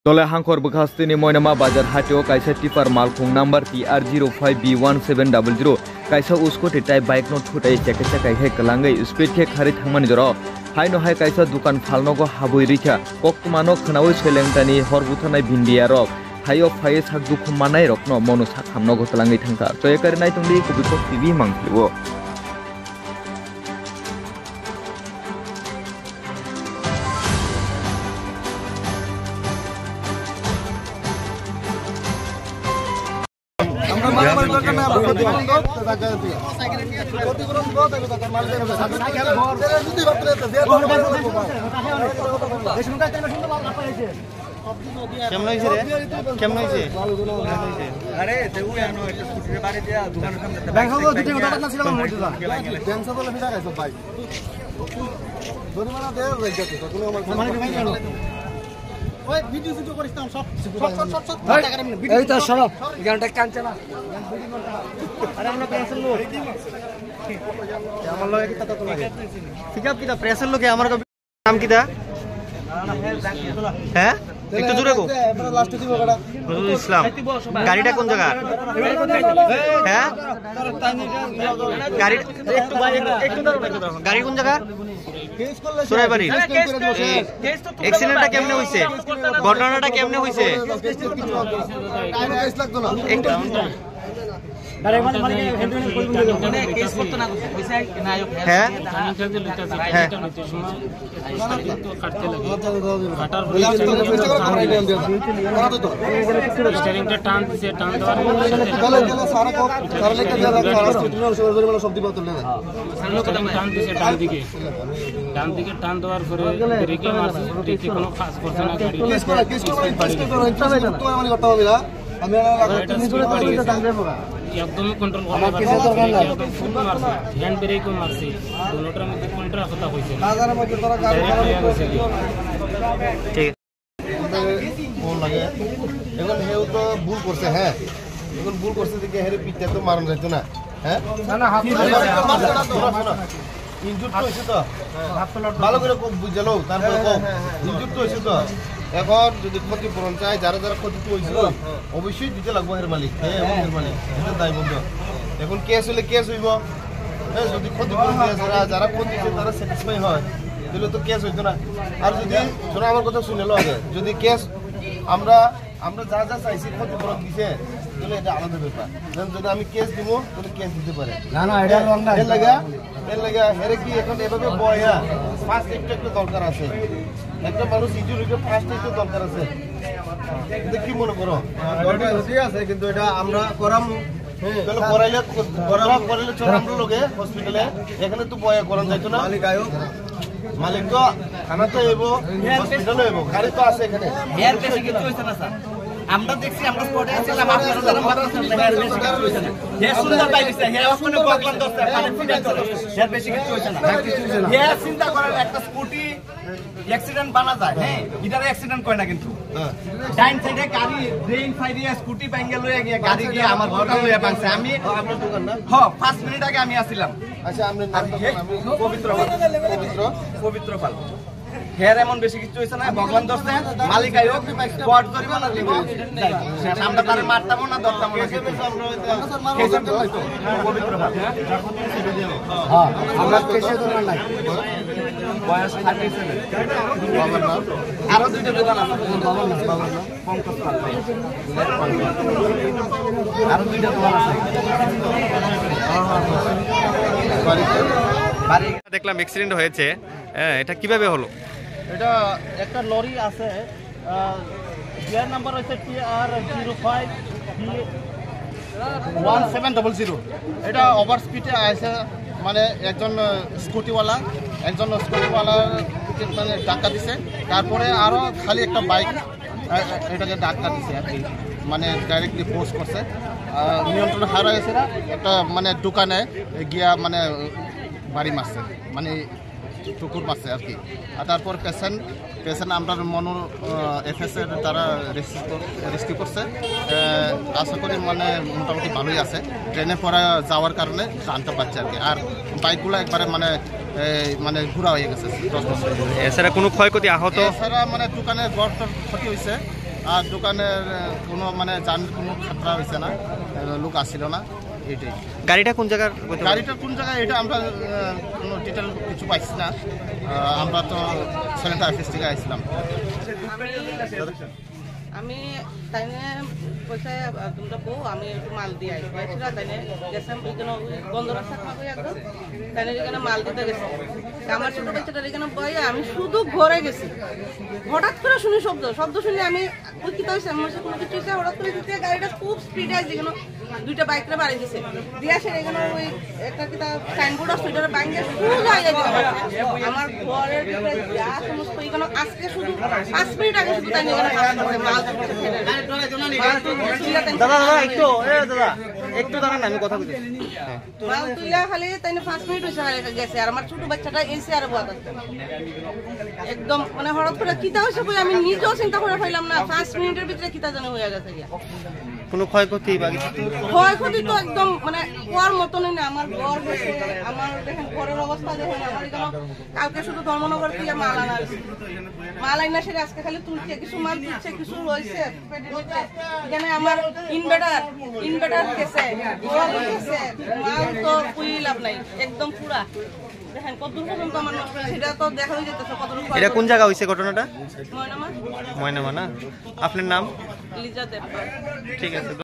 Dole Hankor Bakastini Moinama Bajar Hatio Kaisa Tipar Malkung number TR05B1700 Kaisa Usko Titai bike not Hutai Chakacha Kai Kalangai Speed Cake Harit Haman Joro Hai no Hai Kaisa Dukan Falnogo Habui Richa Kokmano Kanawi Selengtani Horbutanai Bindia Rock Hayo Fayes Hakumanai Rock no Monus Hamnogo Talangi Tanka Toyakari Tundi Kubiko TV Mangkliwo नाम किता হ্যাঁ একটু জোরে গো নজরুল ইসলাম গাড়িটা কোন জায়গা হ্যাঁ গাড়ি একটু গাড়ি কোন জায়গা সুরাইবাড়ি অ্যাক্সিডেন্টটা কেমনে হইছে ঘটনাটা কেমনে হইছে একটু টান দেওয়ার পরে ব্রেকে মারছে ব্রেকে কোনো কাজ করছে না একদমই কন্ট্রোল করতে ফুল মারছে হ্যান্ড ব্রেকও মারছে দুটোটার মধ্যে কোনটা কথা হইছে ঠিক ফোন লাগে এখন হেউ তো ভুল করছে হ্যাঁ এখন ভুল করছে দেখে হেরে পিঠটা তো মারন যাইতো না হ্যাঁ না হাত ইনজুর তো হইছে তো ভালো করে বুঝালো তারপরে ইনজুর তো হইছে তো এখন যদি ক্ষতিপূরণ চাই যারা যারা ক্ষতি হয়েছিল অবশ্যই দিতে লাগবো এর মালিক হ্যাঁ এর মালিক এটা দায়বদ্ধ এখন কেস হলে কেস হইব হ্যাঁ যদি ক্ষতিপূরণ দিয়ে যারা ক্ষতি তারা স্যাটিসফাই হয় তাহলে তো কেস হইতো না আর যদি শোনো আমার কথা শুনে লো আগে যদি কেস আমরা যা যা চাইছি ক্ষতিপূরণ দিছে তাহলে এটা আলাদা ব্যাপার যদি আমি কেস দিব তাহলে কেস দিতে পারে না এটা এর লাগা হেরে কি এখন এভাবে বয়া ফার্স্ট একটু দরকার আছে একটা মানুষ ইজুরিকে ফার্স্ট একটু দরকার আছে এটা কি মনে করো ঠিক আছে কিন্তু এটা আমরা করাম তাহলে করাইলে চল আমরা লোকে হসপিটালে এখানে তো বয়া করান যাইতো না মালিক তো খানা তো এবো হসপিটালে এবো গাড়ি তো আছে এখানে এর বেশি কিছু হইছে না স্যার আমরা দেখছি আমরা স্পটে আছিলাম আপনারা যারা মারছেন এর বেশি কিছু হইছে না হে সুন্দর পাইছে হে ওখানে বকলাম দস্তা পানি ফিটা চলে এর বেশি কিছু হইছে না হে চিন্তা করেন একটা স্কুটি অ্যাক্সিডেন্ট বানা যায় হ্যাঁ এটারে অ্যাক্সিডেন্ট কয় না কিন্তু ডাইন সাইডে গাড়ি ব্রেইন ফাইরে স্কুটি ভাঙা লইয়া গিয়া গাড়ি গিয়া আমার ঘরটা লইয়া ভাঙছে আমি আপনার দোকান না হ্যাঁ 5 মিনিট আগে আমি আসছিলাম আচ্ছা আমরা নাম পবিত্র পাল হের এমন বেশি কিছু হইছে না ভগবান দর্শে মালিক আইও স্পট করিবা না দিব আমরা তারে মারতাম না ধরতাম না পবিত্র পাল হ্যাঁ আমরা কেসে দোকান নাই বয়স 37 আরো দুইটা দোকান আছে বাবার নাম পঙ্কজ পাল আরো দুইটা দোকান আছে দেখলাম অ্যাক্সিডেন্ট হয়েছে এটা কিভাবে হলো এটা একটা লরি আছে গিয়ার নাম্বার হচ্ছে TR05B1700 এটা ওভার স্পিডে আছে মানে একজন স্কুটিওয়ালা মানে ধাক্কা দিছে তারপরে আরও খালি একটা বাইক এটাকে ধাক্কা দিছে আর কি মানে ডাইরেক্টলি ফোর্স করছে নিয়ন্ত্রণ হারা গেছে একটা মানে দোকানে গিয়া মানে বাড়ি মারছে মানে টুকুর মারছে আর কি আর তারপর পেশেন্ট আমরা মনো এফএসের তারা রেস্কিউ করছে আশা করি মানে মোটামুটি ভালোই আছে ট্রেনে পরে যাওয়ার কারণে জানতে পারছে আর কি আর বাইকগুলো একবারে মানে ঘোরা হয়ে গেছে। এছাড়া কোনো ক্ষয়ক্ষতি আহত এছাড়া মানে দোকানের গড় ক্ষতি হয়েছে আর দোকানের কোনো মানে যান কোনো খাতরা হয়েছে না, লোক আসছিল না, এইটাই। গাড়িটা কোন জায়গার? গাড়িটা কোন জায়গায় এটা আমরা কোনো ডিটেল কিছু পাইছি না, আমরা তো সেন্টার অফিস থেকে আসছিলাম। আমি তাই পয়সা তোমরা বউ আমি একটু মাল দিয়ে আসছিল, তাই গেছিলাম এখানে বন্ধ রাস্তা খাবো একদম, তাই এখানে মাল দিতে গেছি। আমার ছোট বাচ্চাটার এখানে বয়ে আমি শুধু ঘরে গেছি, হঠাৎ করে শুনি শব্দ শুনে আমি ওই কি হয়েছে আমার কোনো কিছু হয়েছে, হঠাৎ করে দিতে গাড়িটা খুব স্পিডে আসছে, এখানে দুইটা বাইকটা বাড়ি দিছে দিয়ে আসে এখানে ওই একটা কি সাইনবোর্ড আছে ওইটার বাইকে সোজা আমার ঘরের ভিতরে যা সমস্ত এখানে আজকে শুধু 5 মিনিট আগে শুধু তাই একটু দাঁড়ান, আমি কথা বলছি। মাল তুইলা খালি তাই 5 মিনিট হয়েছে গেছে, আর আমার ছোট বাচ্চাটা এসে আর বাদ একদম মানে হঠাৎ করে কিতা হয়েছে আমি নিজেও চিন্তা করে পাইলাম না, 5 মিনিটের ভিতরে কিতা জানে হয়ে গেছে। কোনো ক্ষয়ক্ষতি বা ক্ষয়ক্ষতি তো একদম মানে কোয়ার মতনই না, আমার ঘর গেছে, আমার দেখেন ঘরের অবস্থা দেখেন, আমার এখানে কালকে শুধু ধর্মনগর থেকে মাল আইনা সেটা আজকে খালি তুলছে, কিছু মাল তুলছে, কিছু রয়েছে এখানে আমার ইনভার্টার গেছে, মাল তো পুই লাভ নাই, একদম পুরা দেখেন কত দূর পর্যন্ত আমার নষ্ট, সেটা তো দেখা যেতেছে কত দূর। এটা কোন জায়গা হয়েছে ঘটনাটা? ময়নামা। ময়নামা না? আপনার নাম? লিজা দেব। ঠিক আছে।